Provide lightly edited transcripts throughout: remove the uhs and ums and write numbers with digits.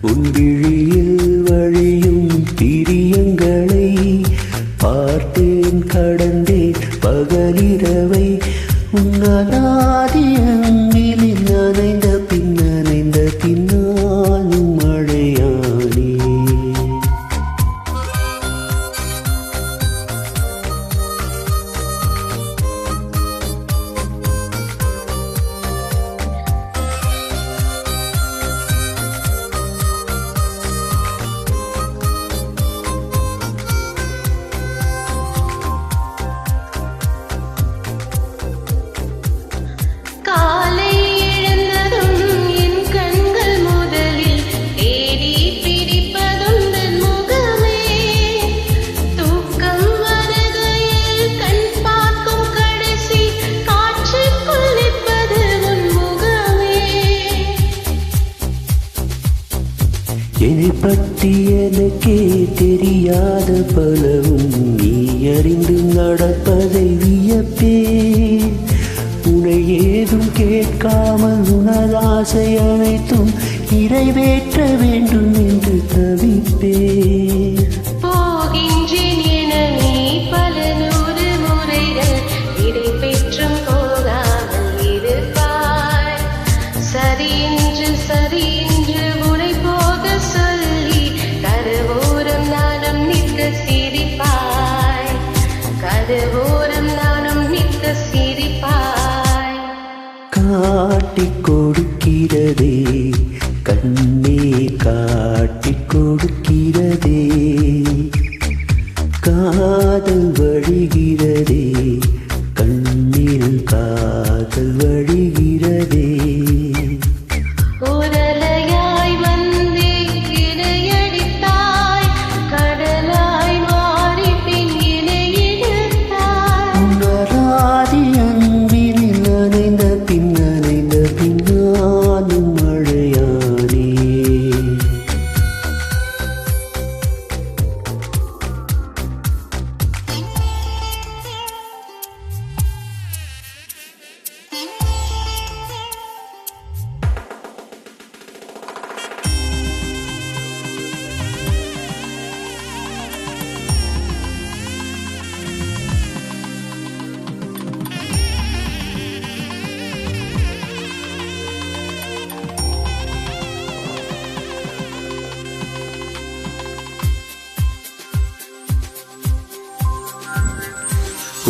உன் விழியில் வழியும் பிரியங்களை பார்த்தேன் கடந்தேன் பகலிரவை உன்னலாதி அன்பில் நனைந்த பின்னாலும் மழையானே என்னை பற்றி எனக்கே தெரியாத பலவும் நீ அறிந்து நடப்பதை வியப்பே உன்னை ஏதும் கேட்காமல் உனதாசை அனைத்தும் நிறைவேற்ற வேண்டும் என்று தவிப்பே காட்டிக் கொடுக்கிறதே கண்ணே காட்டிக் கொடுக்கிறதே காதல் வழிகிறதே கண்ணில் காதல் வழிகிறதே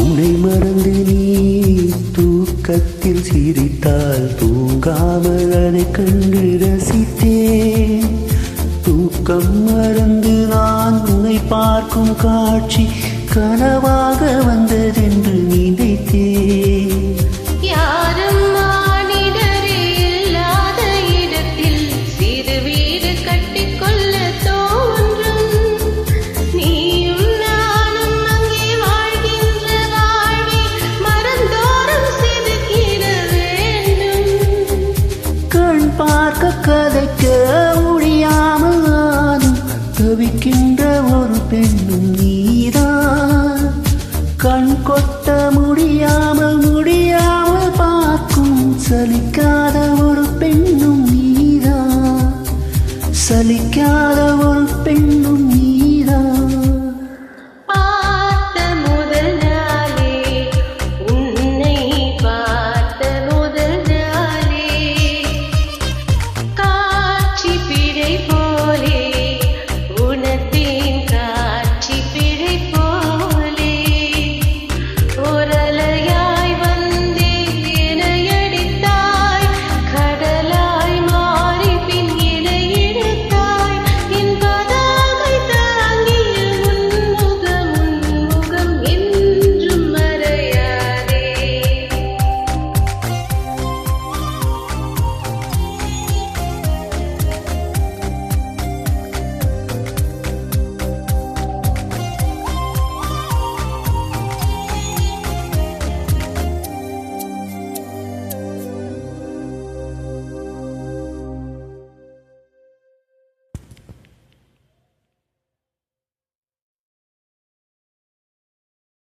உன்னை மறந்து நீ தூக்கத்தில் சிரித்தால் தூங்காமல் அதை கண்டு ரசித்தேன் தூக்கம் மறந்து நான் உன்னை பார்க்கும் காட்சி கனவாக வந்ததென்று நினைத்தேன் பார்க்க கதைக்க முடியாமல் நானும் தவிக்கின்ற ஒரு பெண்ணும் நீதான் கண் கொட்ட முடியாமல் பார்க்கும் சலிக்காத ஒரு பெண்ணும் நீதான் சலிக்காத ஒரு பெண்ணும்